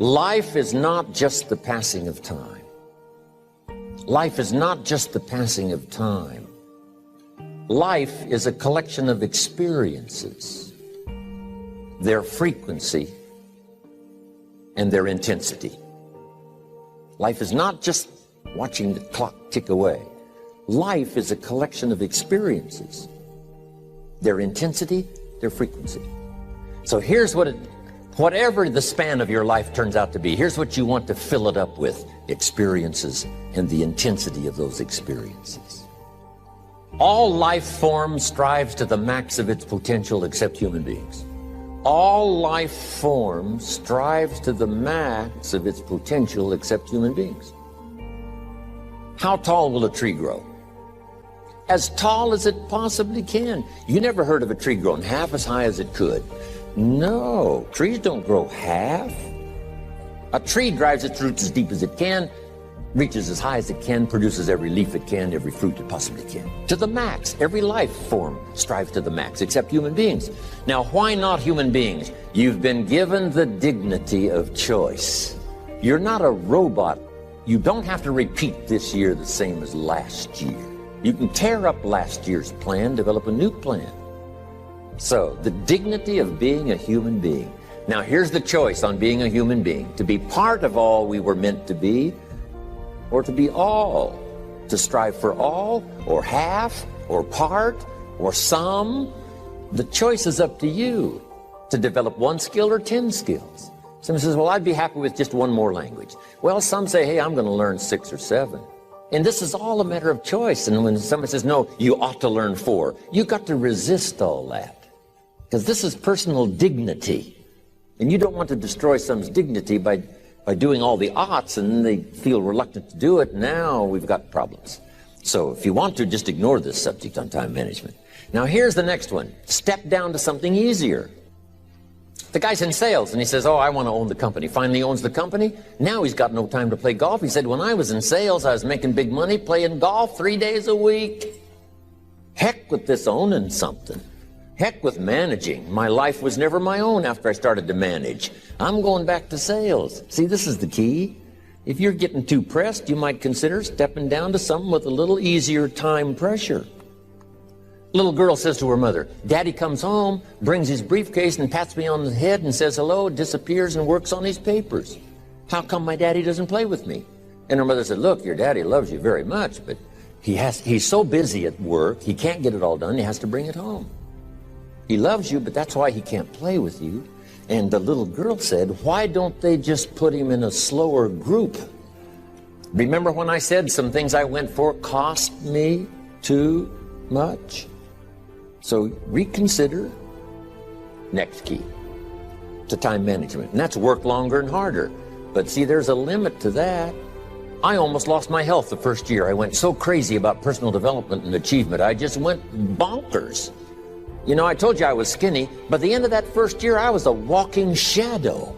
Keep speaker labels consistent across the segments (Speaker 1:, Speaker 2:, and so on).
Speaker 1: Life is not just the passing of time. Life is not just the passing of time. Life is a collection of experiences, their frequency and their intensity. Life is not just watching the clock tick away. Life is a collection of experiences, their intensity, their frequency. So here's what whatever the span of your life turns out to be, here's what you want to fill it up with: experiences and the intensity of those experiences. All life form strives to the max of its potential except human beings. All life form strives to the max of its potential except human beings. How tall will a tree grow? As tall as it possibly can. You never heard of a tree growing half as high as it could. No, trees don't grow half. A tree drives its roots as deep as it can, reaches as high as it can, produces every leaf it can, every fruit it possibly can. To the max. Every life form strives to the max, except human beings. Now, why not human beings? You've been given the dignity of choice. You're not a robot. You don't have to repeat this year the same as last year. You can tear up last year's plan, develop a new plan. So, the dignity of being a human being. Now, here's the choice on being a human being: to be part of all we were meant to be, or to be all, to strive for all, or half, or part, or some. The choice is up to you to develop one skill or 10 skills. Someone says, well, I'd be happy with just one more language. Well, some say, hey, I'm going to learn 6 or 7. And this is all a matter of choice. And when somebody says, no, you ought to learn 4, you've got to resist all that. Because this is personal dignity. And you don't want to destroy someone's dignity by doing all the oughts, and then they feel reluctant to do it. Now we've got problems. So if you want to, just ignore this subject on time management. Now here's the next one. Step down to something easier. The guy's in sales, and he says, oh, I want to own the company. Finally owns the company. Now he's got no time to play golf. He said, when I was in sales, I was making big money playing golf 3 days a week. Heck with this owning something. Heck with managing. My life was never my own after I started to manage. I'm going back to sales. See, this is the key. If you're getting too pressed, you might consider stepping down to something with a little easier time pressure. Little girl says to her mother, Daddy comes home, brings his briefcase and pats me on the head and says hello, disappears and works on his papers. How come my daddy doesn't play with me? And her mother said, look, your daddy loves you very much, but he's so busy at work, he can't get it all done, he has to bring it home. He loves you, but that's why he can't play with you. And the little girl said, why don't they just put him in a slower group? Remember when I said some things I went for cost me too much? So reconsider. Next key to time management. And that's work longer and harder. But see, there's a limit to that. I almost lost my health the first year. I went so crazy about personal development and achievement. I just went bonkers. You know, I told you I was skinny, but at the end of that first year, I was a walking shadow.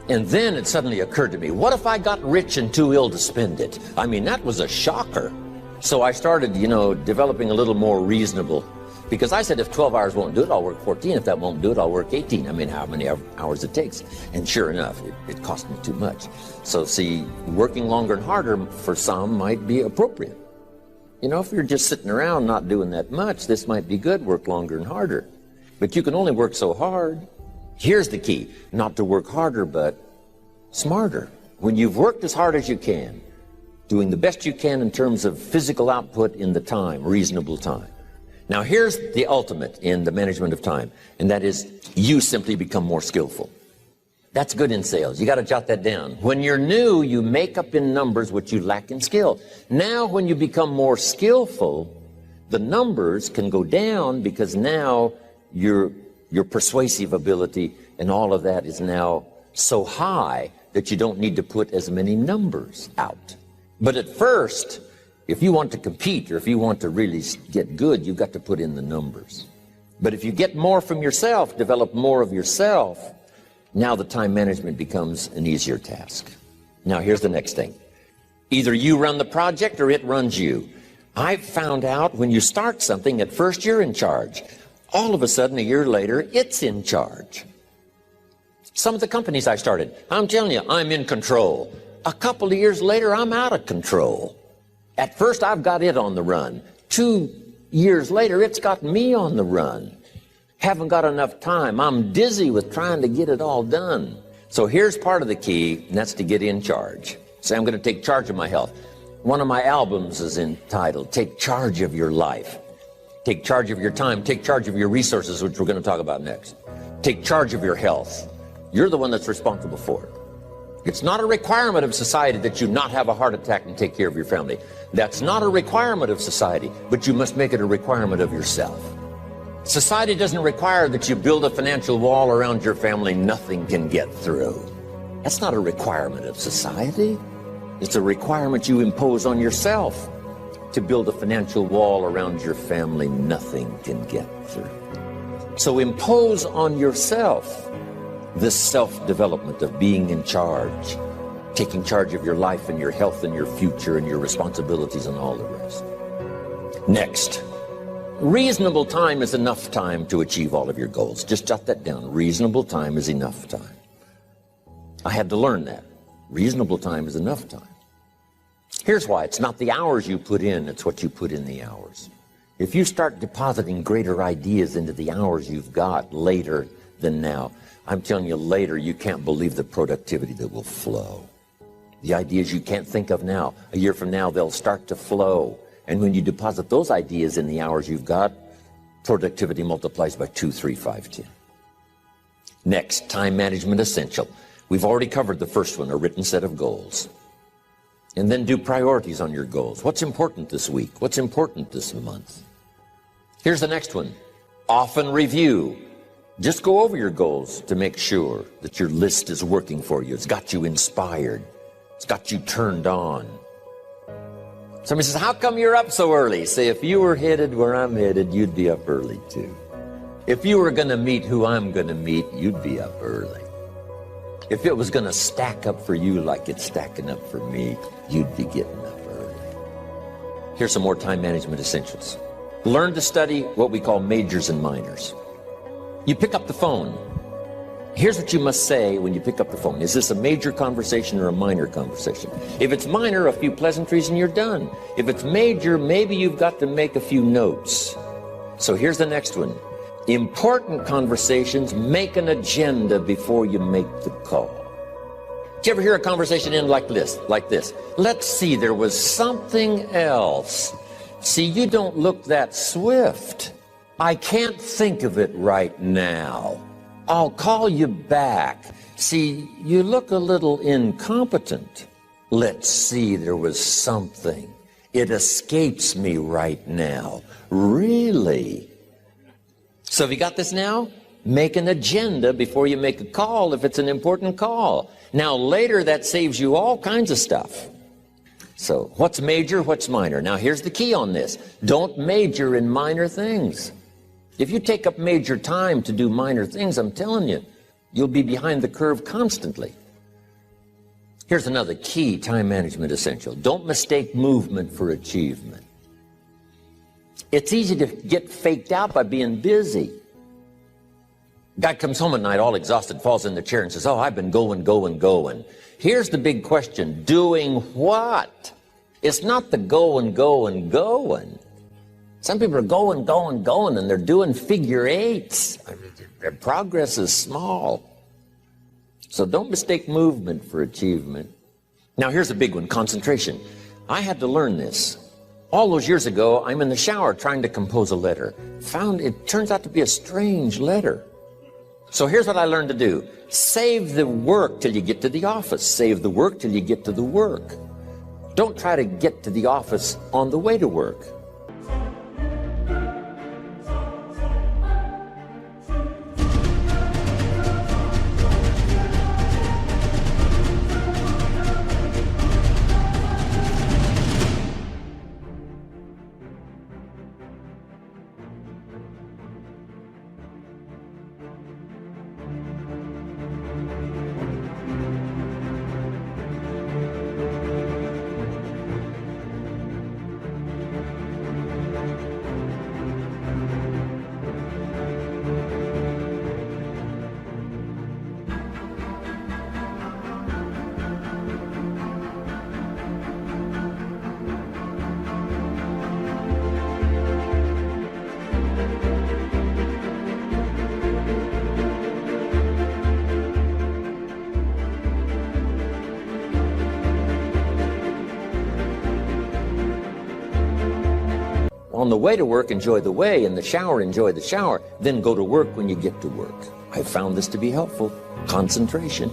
Speaker 1: And then it suddenly occurred to me, what if I got rich and too ill to spend it? I mean, that was a shocker. So I started, developing a little more reasonable. Because I said, if 12 hours won't do it, I'll work 14. If that won't do it, I'll work 18. I mean, how many hours it takes. And sure enough, it cost me too much. So see, working longer and harder for some might be appropriate. If you're just sitting around not doing that much, this might be good, work longer and harder. But you can only work so hard. Here's the key, not to work harder, but smarter. When you've worked as hard as you can, doing the best you can in terms of physical output in the time, reasonable time. Now here's the ultimate in the management of time, and that is you simply become more skillful. That's good in sales. You got to jot that down. When you're new, you make up in numbers what you lack in skill. Now, when you become more skillful, the numbers can go down because now your persuasive ability and all of that is now so high that you don't need to put as many numbers out. But at first, if you want to compete or if you want to really get good, you've got to put in the numbers. But if you get more from yourself, develop more of yourself, now the time management becomes an easier task. Now here's the next thing. Either you run the project or it runs you. I've found out when you start something, at first you're in charge. All of a sudden, a year later, it's in charge. Some of the companies I started, I'm telling you, I'm in control. A couple of years later, I'm out of control. At first, I've got it on the run. 2 years later, it's got me on the run. Haven't got enough time. I'm dizzy with trying to get it all done. So here's part of the key, and that's to get in charge. Say, I'm going to take charge of my health. One of my albums is entitled, Take Charge of Your Life. Take charge of your time. Take charge of your resources, which we're going to talk about next. Take charge of your health. You're the one that's responsible for it. It's not a requirement of society that you not have a heart attack and take care of your family. That's not a requirement of society, but you must make it a requirement of yourself. Society doesn't require that you build a financial wall around your family nothing can get through. That's not a requirement of society. It's a requirement you impose on yourself to build a financial wall around your family nothing can get through. So impose on yourself this self-development of being in charge, taking charge of your life and your health and your future and your responsibilities and all the rest. Next, reasonable time is enough time to achieve all of your goals. Just jot that down. Reasonable time is enough time. I had to learn that. Reasonable time is enough time. Here's why. It's not the hours you put in, it's what you put in the hours. If you start depositing greater ideas into the hours you've got later than now, I'm telling you, later you can't believe the productivity that will flow. The ideas you can't think of now, a year from now, they'll start to flow. And when you deposit those ideas in the hours you've got, productivity multiplies by 2, 3, 5, 10. Next, time management essential. We've already covered the first one, a written set of goals. And then do priorities on your goals. What's important this week? What's important this month? Here's the next one. Often review. Just go over your goals to make sure that your list is working for you. It's got you inspired. It's got you turned on. Somebody says, how come you're up so early? Say, if you were headed where I'm headed, you'd be up early too. If you were going to meet who I'm going to meet, you'd be up early. If it was going to stack up for you like it's stacking up for me, you'd be getting up early. Here's some more time management essentials. Learn to study what we call majors and minors. You pick up the phone. Here's what you must say when you pick up the phone. Is this a major conversation or a minor conversation? If it's minor, a few pleasantries and you're done. If it's major, maybe you've got to make a few notes. So here's the next one. Important conversations, make an agenda before you make the call. Did you ever hear a conversation end like this? Let's see, there was something else. See, you don't look that swift. I can't think of it right now. I'll call you back. See, you look a little incompetent. Let's see, there was something. It escapes me right now. Really? So have you got this now? Make an agenda before you make a call if it's an important call. Now later that saves you all kinds of stuff. So what's major, what's minor? Now here's the key on this. Don't major in minor things. If you take up major time to do minor things, I'm telling you, you'll be behind the curve constantly. Here's another key time management essential. Don't mistake movement for achievement. It's easy to get faked out by being busy. Guy comes home at night all exhausted, falls in the chair and says, oh, I've been going. Here's the big question. Doing what? It's not the going. Some people are going, and they're doing figure eights. I mean, their progress is small. So don't mistake movement for achievement. Now here's a big one, concentration. I had to learn this. All those years ago, I'm in the shower trying to compose a letter. Found it turns out to be a strange letter. So here's what I learned to do. Save the work till you get to the office. Save the work till you get to the work. Don't try to get to the office on the way to work. On the way to work, enjoy the way. In the shower, enjoy the shower. Then go to work when you get to work. I've found this to be helpful. Concentration.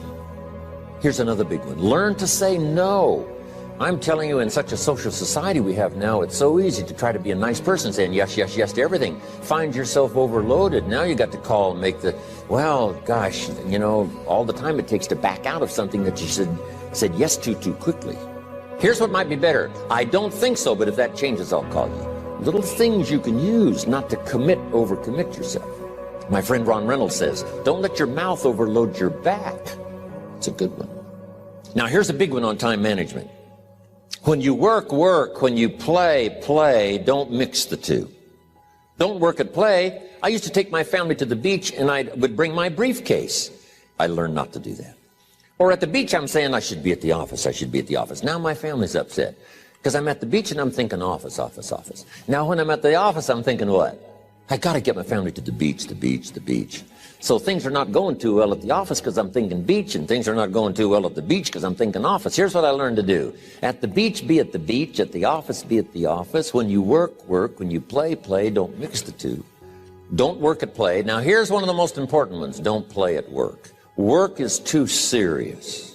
Speaker 1: Here's another big one. Learn to say no. I'm telling you, in such a social society we have now, it's so easy to try to be a nice person, saying yes, yes, yes to everything. Find yourself overloaded. Now you got to call and make the, well, gosh, you know, all the time it takes to back out of something that you said yes to too quickly. Here's what might be better. I don't think so, but if that changes, I'll call you. Little things you can use not to overcommit yourself. My friend Ron Reynolds says, don't let your mouth overload your back. It's a good one. Now here's a big one on time management. When you work, work. When you play, play. Don't mix the two. Don't work at play. I used to take my family to the beach and I would bring my briefcase. I learned not to do that. Or at the beach, I'm saying I should be at the office. I should be at the office. Now my family's upset because I'm at the beach and I'm thinking office, office, office. Now when I'm at the office, I'm thinking what? I got to get my family to the beach, the beach, the beach. So things are not going too well at the office because I'm thinking beach, and things are not going too well at the beach because I'm thinking office. Here's what I learned to do. At the beach, be at the beach. At the office, be at the office. When you work, work. When you play, play. Don't mix the two. Don't work at play. Now here's one of the most important ones. Don't play at work. Work is too serious.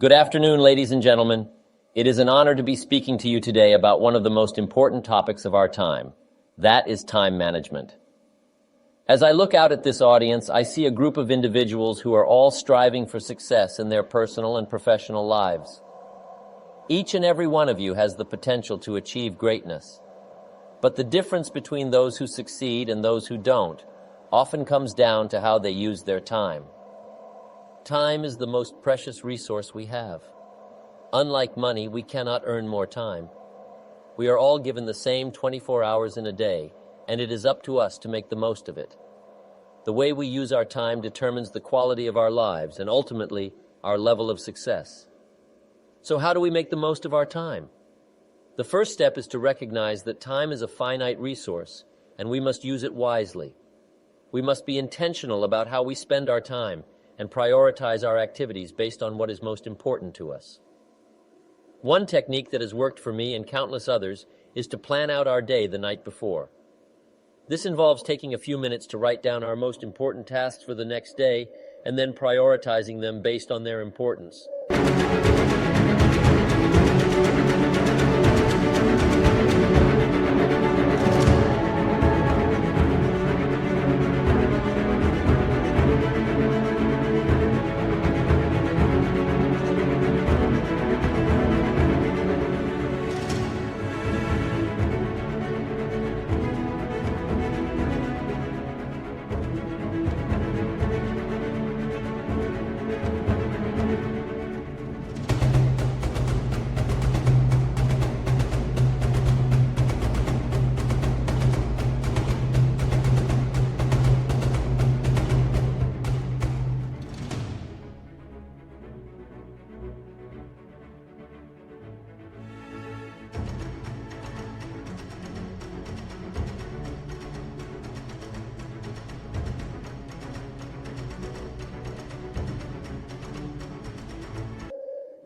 Speaker 2: Good afternoon, ladies and gentlemen. It is an honor to be speaking to you today about one of the most important topics of our time. That is time management. As I look out at this audience, I see a group of individuals who are all striving for success in their personal and professional lives. Each and every one of you has the potential to achieve greatness. But the difference between those who succeed and those who don't often comes down to how they use their time. Time is the most precious resource we have. Unlike money, we cannot earn more time. We are all given the same 24 hours in a day, and it is up to us to make the most of it. The way we use our time determines the quality of our lives and ultimately our level of success. So how do we make the most of our time? The first step is to recognize that time is a finite resource and we must use it wisely. We must be intentional about how we spend our time and prioritize our activities based on what is most important to us. One technique that has worked for me and countless others is to plan out our day the night before. This involves taking a few minutes to write down our most important tasks for the next day and then prioritizing them based on their importance.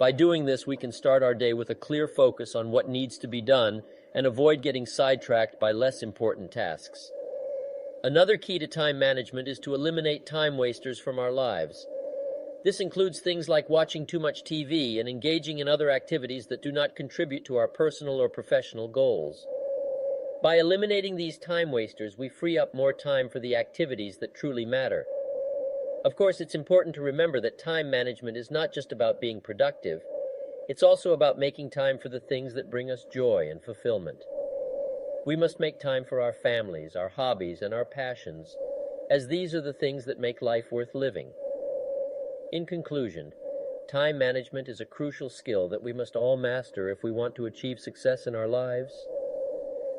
Speaker 2: By doing this, we can start our day with a clear focus on what needs to be done and avoid getting sidetracked by less important tasks. Another key to time management is to eliminate time wasters from our lives. This includes things like watching too much TV and engaging in other activities that do not contribute to our personal or professional goals. By eliminating these time wasters, we free up more time for the activities that truly matter. Of course, it's important to remember that time management is not just about being productive. It's also about making time for the things that bring us joy and fulfillment. We must make time for our families, our hobbies, and our passions, as these are the things that make life worth living. In conclusion, time management is a crucial skill that we must all master if we want to achieve success in our lives.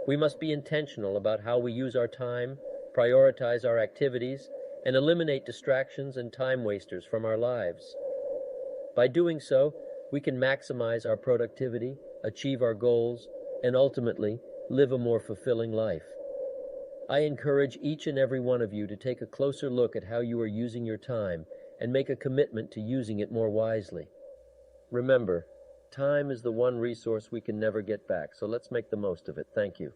Speaker 2: We must be intentional about how we use our time, prioritize our activities, and eliminate distractions and time wasters from our lives. By doing so, we can maximize our productivity, achieve our goals, and ultimately live a more fulfilling life. I encourage each and every one of you to take a closer look at how you are using your time and make a commitment to using it more wisely. Remember, Time is the one resource we can never get back, so let's make the most of it. Thank you.